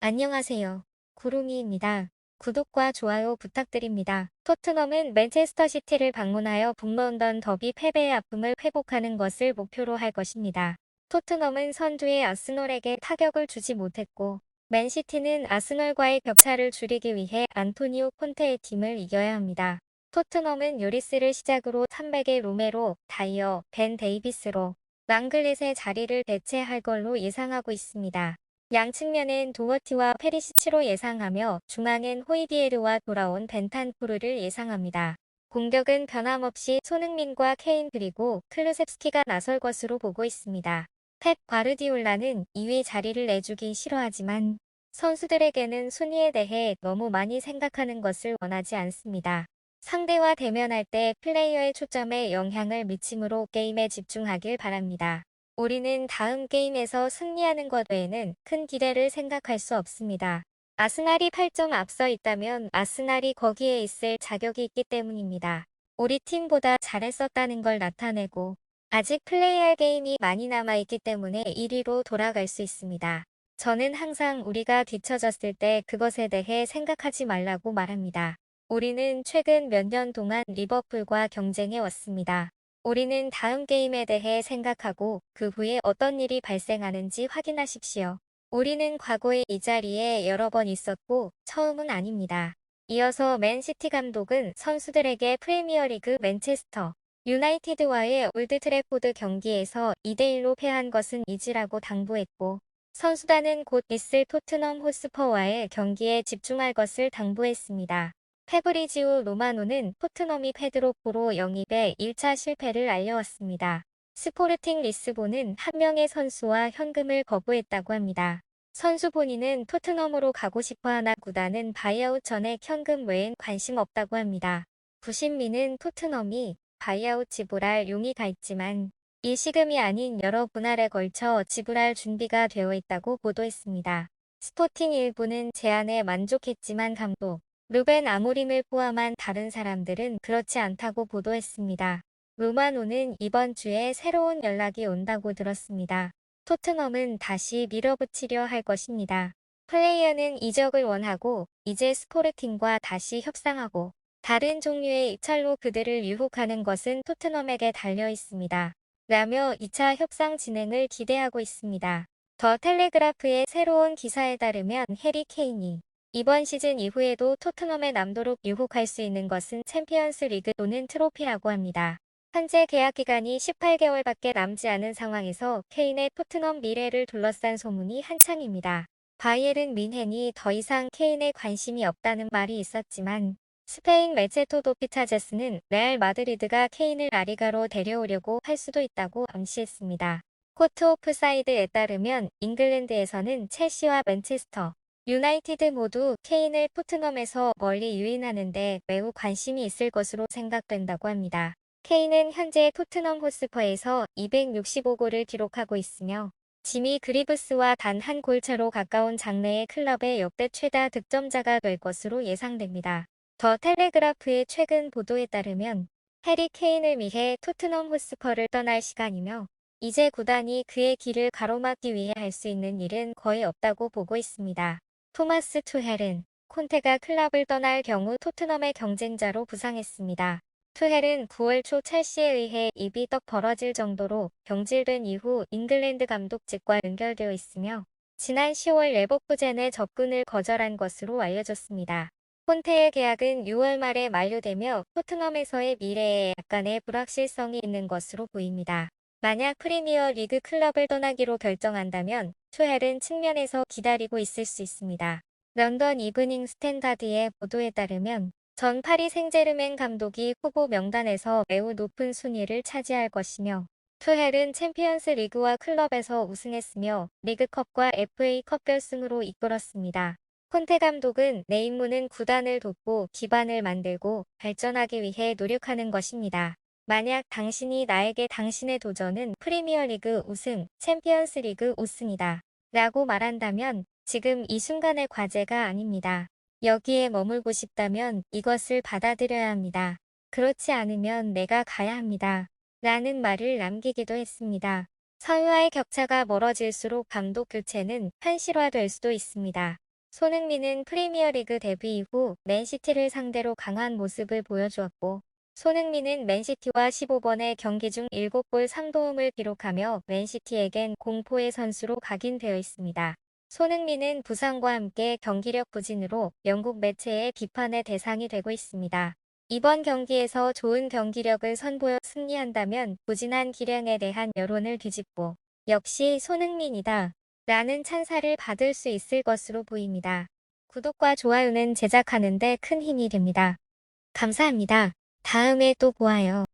안녕하세요. 구름이입니다. 구독과 좋아요 부탁드립니다. 토트넘은 맨체스터 시티를 방문하여 북런던 더비 패배의 아픔을 회복하는 것을 목표로 할 것입니다. 토트넘은 선두의 아스널에게 타격을 주지 못했고, 맨시티는 아스널과의 격차를 줄이기 위해 안토니오 콘테의 팀을 이겨야 합니다. 토트넘은 요리스를 시작으로 300의 로메로, 다이어, 벤 데이비스로 랑글렛의 자리를 대체할 걸로 예상하고 있습니다. 양측면엔 도어티와 페리시치로 예상하며 중앙엔 호이비에르와 돌아온 벤탄쿠르를 예상합니다. 공격은 변함없이 손흥민과 케인 그리고 클루셉스키가 나설 것으로 보고 있습니다. 펩 과르디올라는 2위 자리를 내주기 싫어하지만 선수들에게는 순위에 대해 너무 많이 생각하는 것을 원하지 않습니다. 상대와 대면할 때 플레이어의 초점에 영향을 미치므로 게임에 집중하길 바랍니다. 우리는 다음 게임에서 승리하는 것 외에는 큰 기대를 생각할 수 없습니다. 아스날이 8점 앞서 있다면 아스날이 거기에 있을 자격이 있기 때문입니다. 우리 팀보다 잘했었다는 걸 나타내고 아직 플레이할 게임이 많이 남아있기 때문에 1위로 돌아갈 수 있습니다. 저는 항상 우리가 뒤처졌을 때 그것에 대해 생각하지 말라고 말합니다. 우리는 최근 몇 년 동안 리버풀과 경쟁해 왔습니다. 우리는 다음 게임에 대해 생각하고 그 후에 어떤 일이 발생하는지 확인하십시오. 우리는 과거에 이 자리에 여러 번 있었고 처음은 아닙니다. 이어서 맨시티 감독은 선수들에게 프리미어리그 맨체스터 유나이티드와의 올드 트래포드 경기에서 2대1로 패한 것은 잊으라고 당부했고, 선수단은 곧 있을 토트넘 호스퍼와의 경기에 집중할 것을 당부했습니다. 페브리지오 로마노는 토트넘이 페드로 포로 영입의 1차 실패를 알려왔습니다. 스포르팅 리스본은 한 명의 선수와 현금을 거부했다고 합니다. 선수 본인은 토트넘으로 가고 싶어하나 구단은 바이아웃 전에 현금 외엔 관심 없다고 합니다. 부신미는 토트넘이 바이아웃 지불할 용의가 있지만 일시금이 아닌 여러 분할에 걸쳐 지불할 준비가 되어 있다고 보도했습니다. 스포팅 일부는 제안에 만족했지만 감독 루벤 아모림을 포함한 다른 사람들은 그렇지 않다고 보도했습니다. 로마노는 이번 주에 새로운 연락이 온다고 들었습니다. 토트넘은 다시 밀어붙이려 할 것입니다. 플레이어는 이적을 원하고 이제 스포르팅과 다시 협상하고 다른 종류의 입찰로 그들을 유혹하는 것은 토트넘에게 달려 있습니다. 라며 2차 협상 진행을 기대하고 있습니다. 더 텔레그라프의 새로운 기사에 따르면 해리 케인이 이번 시즌 이후에도 토트넘에 남도록 유혹할 수 있는 것은 챔피언스 리그 또는 트로피라고 합니다. 현재 계약 기간이 18개월밖에 남지 않은 상황에서 케인의 토트넘 미래를 둘러싼 소문이 한창입니다. 바이에른 뮌헨이 더 이상 케인에 관심이 없다는 말이 있었지만 스페인 매체토 도피타제스는 레알 마드리드가 케인을 라리가로 데려오려고 할 수도 있다고 암시했습니다. 코트 오프 사이드에 따르면 잉글랜드에서는 첼시와 맨체스터 유나이티드 모두 케인을 토트넘에서 멀리 유인하는데 매우 관심이 있을 것으로 생각된다고 합니다. 케인은 현재 토트넘 호스퍼에서 265골을 기록하고 있으며 지미 그리브스와 단 한 골차로 가까운 장래의 클럽의 역대 최다 득점자가 될 것으로 예상됩니다. 더 텔레그라프의 최근 보도에 따르면 해리 케인을 위해 토트넘 호스퍼를 떠날 시간이며 이제 구단이 그의 길을 가로막기 위해 할 수 있는 일은 거의 없다고 보고 있습니다. 토마스 투헬은 콘테가 클럽을 떠날 경우 토트넘의 경쟁자로 부상했습니다. 투헬은 9월 초 첼시에 의해 입이 떡 벌어질 정도로 경질된 이후 잉글랜드 감독직과 연결되어 있으며 지난 10월 레버쿠젠의 접근을 거절한 것으로 알려졌습니다. 콘테의 계약은 6월 말에 만료되며 토트넘에서의 미래에 약간의 불확실성이 있는 것으로 보입니다. 만약 프리미어 리그 클럽을 떠나기로 결정한다면 투헬은 측면에서 기다리고 있을 수 있습니다. 런던 이브닝 스탠다드의 보도에 따르면 전 파리 생제르맹 감독이 후보 명단에서 매우 높은 순위를 차지할 것이며 투헬은 챔피언스 리그와 클럽에서 우승했으며 리그컵과 FA컵 결승으로 이끌었습니다. 콘테 감독은 내 임무는 구단을 돕고 기반을 만들고 발전하기 위해 노력하는 것입니다. 만약 당신이 나에게 당신의 도전은 프리미어리그 우승, 챔피언스리그 우승이다 라고 말한다면 지금 이 순간의 과제가 아닙니다. 여기에 머물고 싶다면 이것을 받아들여야 합니다. 그렇지 않으면 내가 가야 합니다. 라는 말을 남기기도 했습니다. 서유와의 격차가 멀어질수록 감독 교체는 현실화될 수도 있습니다. 손흥민은 프리미어리그 데뷔 이후 맨시티를 상대로 강한 모습을 보여주었고, 손흥민은 맨시티와 15번의 경기 중 7골 3도움을 기록하며 맨시티에겐 공포의 선수로 각인되어 있습니다. 손흥민은 부상과 함께 경기력 부진으로 영국 매체의 비판의 대상이 되고 있습니다. 이번 경기에서 좋은 경기력을 선보여 승리한다면 부진한 기량에 대한 여론을 뒤집고 역시 손흥민이다 라는 찬사를 받을 수 있을 것으로 보입니다. 구독과 좋아요는 제작하는 데 큰 힘이 됩니다. 감사합니다. 다음에 또 보아요.